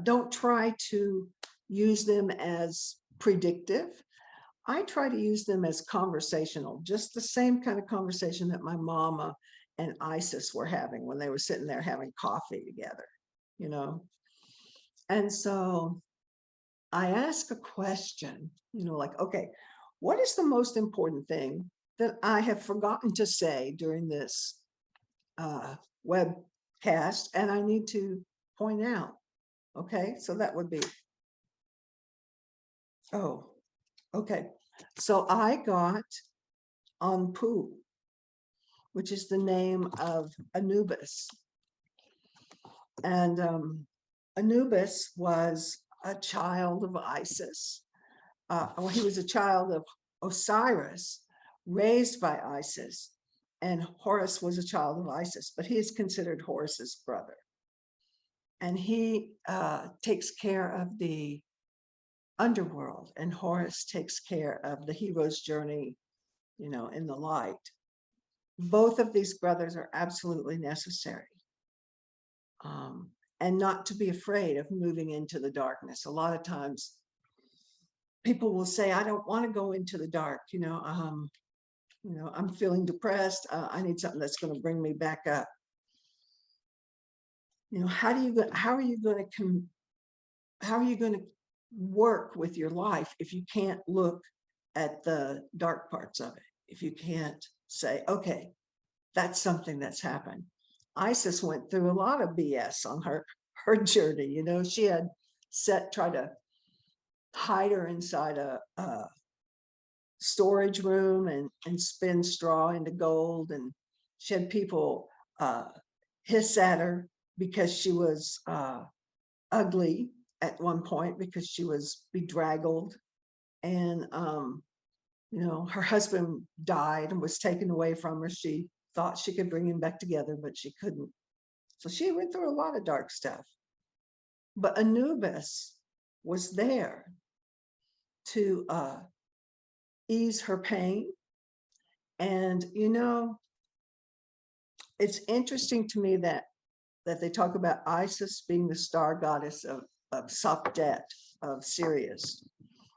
don't try to use them as predictive. I try to use them as conversational, just the same kind of conversation that my mama and Isis were having when they were sitting there having coffee together, you know? And so I ask a question, you know, like, okay, what is the most important thing that I have forgotten to say during this webcast and I need to point out? Okay, so that would be, oh, okay. So I got Anpu, which is the name of Anubis. And Anubis was a child of Isis. Well, he was a child of Osiris, raised by Isis. And Horus was a child of Isis, but he is considered Horus's brother. And he takes care of the underworld, and Horus takes care of the hero's journey, you know, in the light. Both of these brothers are absolutely necessary. And not to be afraid of moving into the darkness. A lot of times people will say, I don't want to go into the dark, you know, I'm feeling depressed. I need something that's going to bring me back up. You know, how are you going to work with your life if you can't look at the dark parts of it, if you can't say, okay, that's something that's happened. Isis went through a lot of BS on her journey. You know, she had tried to hide her inside a storage room and spin straw into gold, and she had people hiss at her because she was ugly at one point, because she was bedraggled, and you know, her husband died and was taken away from her. She thought she could bring him back together, but she couldn't. So she went through a lot of dark stuff. But Anubis was there to ease her pain. And, you know, it's interesting to me that they talk about Isis being the star goddess of Sopdet, of Sirius.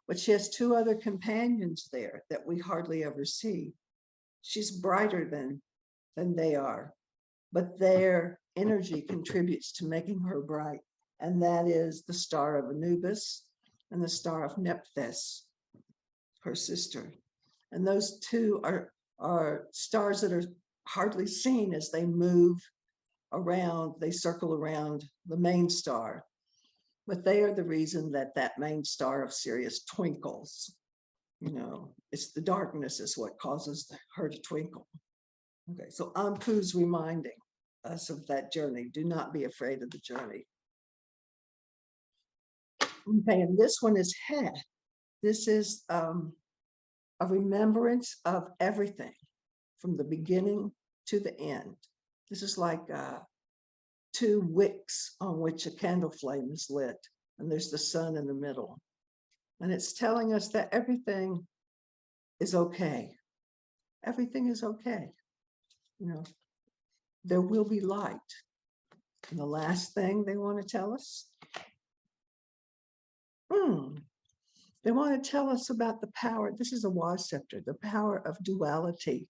But she has two other companions there that we hardly ever see. She's brighter than they are, but their energy contributes to making her bright. And that is the star of Anubis and the star of Nephthys, her sister. And those two are stars that are hardly seen as they move around, they circle around the main star. But they are the reason that that main star of Sirius twinkles. You know, it's the darkness is what causes her to twinkle. Okay, so Anpu's reminding us of that journey. Do not be afraid of the journey. Okay, and this one is Het. This is a remembrance of everything from the beginning to the end. This is like two wicks on which a candle flame is lit, and there's the sun in the middle. And it's telling us that everything is okay. Everything is okay. You know, there will be light. And the last thing they want to tell us, they want to tell us about the power. This is a Waz scepter, the power of duality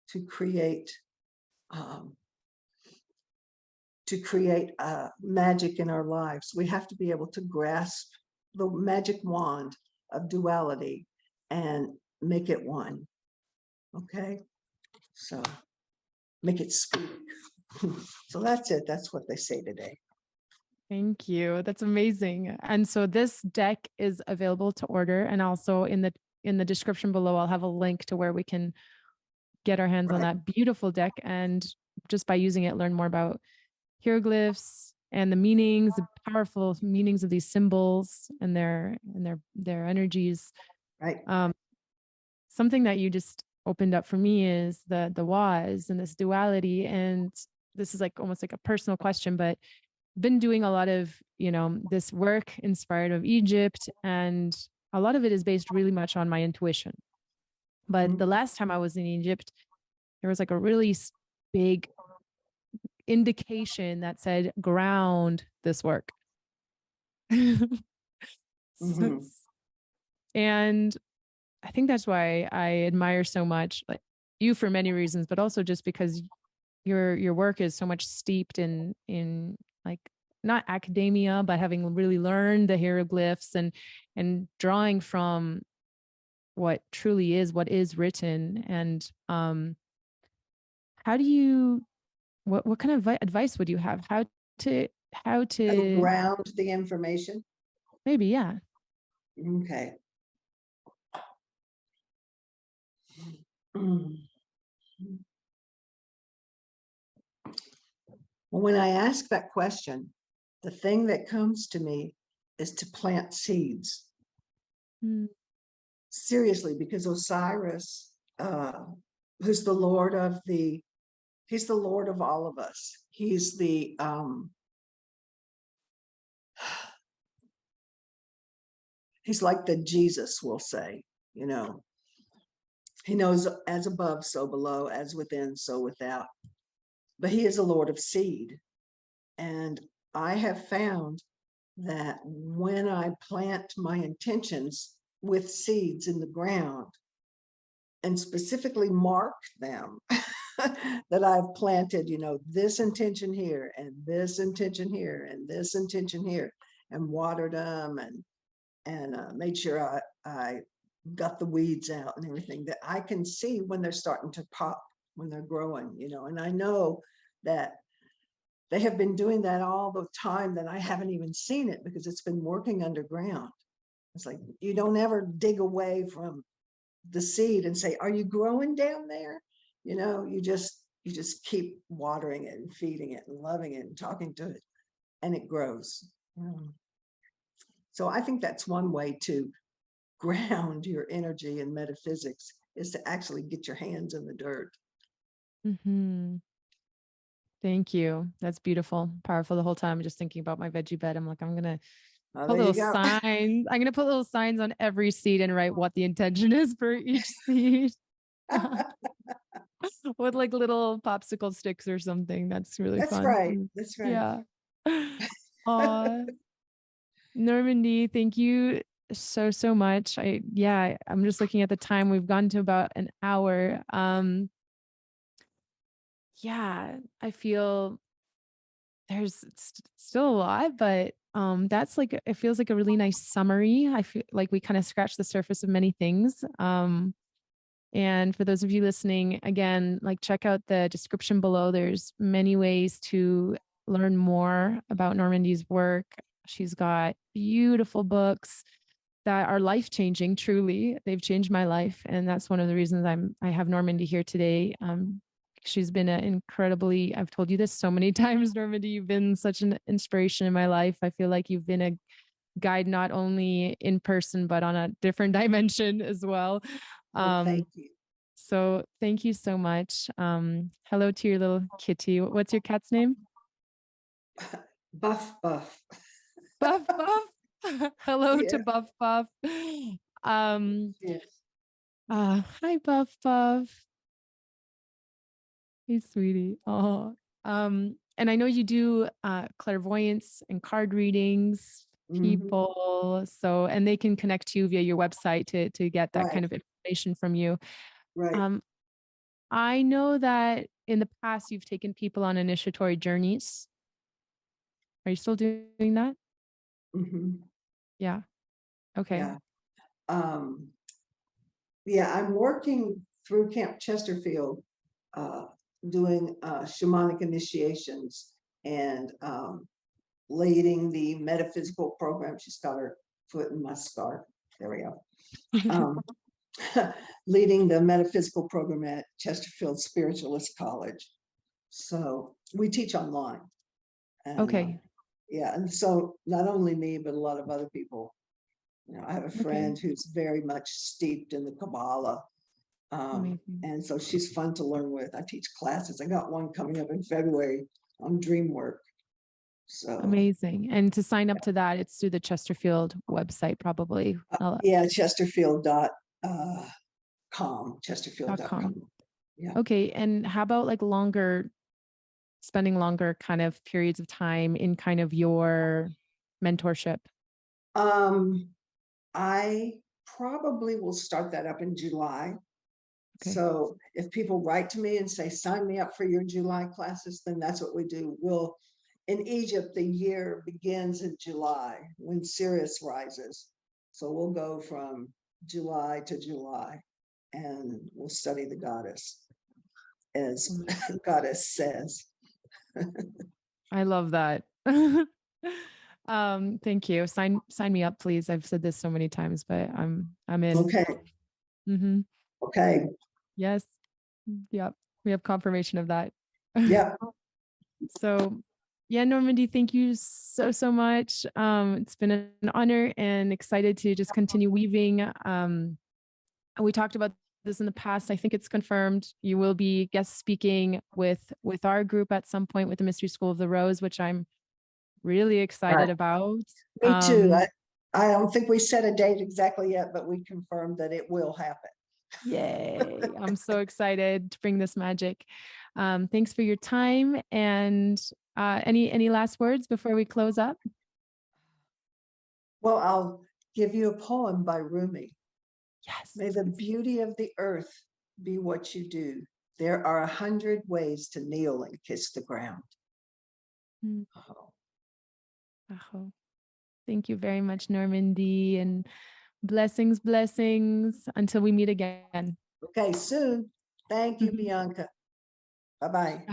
to create magic in our lives. We have to be able to grasp the magic wand of duality and make it one. Okay, so make it speak. So that's it. That's what they say today. Thank you. That's amazing. And so this deck is available to order, and also in the description below, I'll have a link to where we can get our hands on that beautiful deck, and just by using it, learn more about hieroglyphs and the meanings, the powerful meanings of these symbols and their energies. Right. Something that you just opened up for me is the Waz and this duality. And this is like almost like a personal question, but been doing a lot of, you know, this work inspired of Egypt, and a lot of it is based really much on my intuition. But the last time I was in Egypt, there was like a really big indication that said ground this work. And I think that's why I admire so much like you for many reasons, but also just because your work is so much steeped in like not academia, but having really learned the hieroglyphs and drawing from what truly is what is written. And how do you what kind of advice would you have how to ground the information? Maybe, yeah. Okay. Well, when I ask that question, the thing that comes to me is to plant seeds. Seriously, because Osiris, who's the Lord of he's the Lord of all of us. He's the he's like the Jesus, we'll say, you know. He knows as above, so below, as within, so without. But he is a Lord of seed. And I have found that when I plant my intentions with seeds in the ground and specifically mark them, that I've planted, you know, this intention here and this intention here and this intention here, and watered them and and made sure I got the weeds out and everything, that I can see when they're starting to pop, when they're growing, and I know that they have been doing that all the time that I haven't even seen it because it's been working underground. It's like you don't ever dig away from the seed and say, are you growing down there? You just keep watering it and feeding it and loving it and talking to it, and it grows. So I think that's one way to ground your energy in metaphysics, is to actually get your hands in the dirt. Mm-hmm. Thank you. That's beautiful, powerful. The whole time I'm just thinking about my veggie bed. I'm like, I'm gonna put There little you go. signs. I'm gonna put little signs on every seed and write what the intention is for each seed. With like little popsicle sticks or something. That's really That's fun. right. That's right. Yeah. Normandi, thank you so much. I'm just looking at the time. We've gone to about an hour. I feel there's still a lot, but that's like, it feels like a really nice summary. I feel like we kind of scratched the surface of many things. And for those of you listening, again, like check out the description below. There's many ways to learn more about Normandi's work. She's got beautiful books that are life-changing, truly. They've changed my life. And that's one of the reasons I have Normandi here today. She's been an incredibly, I've told you this so many times, Normandi, you've been such an inspiration in my life. I feel like you've been a guide, not only in person, but on a different dimension as well. Well, thank you. So thank you so much. Hello to your little kitty. What's your cat's name? Buff. Buff. Hello to Yeah. Buff. Yes. Hi Buff. Hey sweetie. Oh. And I know you do clairvoyance and card readings, people. So, and they can connect to you via your website to get that kind of information from you. Right. I know that in the past you've taken people on initiatory journeys. Are you still doing that? Yeah. Okay. Yeah. I'm working through Camp Chesterfield, doing shamanic initiations and leading the metaphysical program. She's got her foot in my scarf. There we go. Leading the metaphysical program at Chesterfield Spiritualist College. So we teach online. And, okay. And so not only me, but a lot of other people. I have a friend who's very much steeped in the Kabbalah. And so she's fun to learn with. I teach classes. I got one coming up in February on dream work. So amazing. And to sign up to that, it's through the Chesterfield website, probably. Chesterfield.com. Chesterfield.com. Yeah. Okay. And how about like spending longer kind of periods of time in kind of your mentorship? I probably will start that up in July. Okay. So if people write to me and say, sign me up for your July classes, then that's what we do. In Egypt, the year begins in July when Sirius rises. So we'll go from July to July and we'll study the goddess as goddess says. I love that. Thank you. Sign me up, please. I've said this so many times, but I'm in. Okay. Okay. Yes. Yep. We have confirmation of that. Yeah. So yeah, Normandi, thank you so much. It's been an honor and excited to just continue weaving. We talked about this in the past. I think it's confirmed. You will be guest speaking with our group at some point with the Mystery School of the Rose, which I'm really excited about. Me too. I don't think we set a date exactly yet, but we confirmed that it will happen. Yay. I'm so excited to bring this magic. Thanks for your time. And any last words before we close up? Well, I'll give you a poem by Rumi. Yes. May the beauty of the earth be what you do. There are 100 ways to kneel and kiss the ground. Oh. Thank you very much, Normandi, and blessings, blessings until we meet again. Okay, soon. Thank you, Bianca. Bye-bye.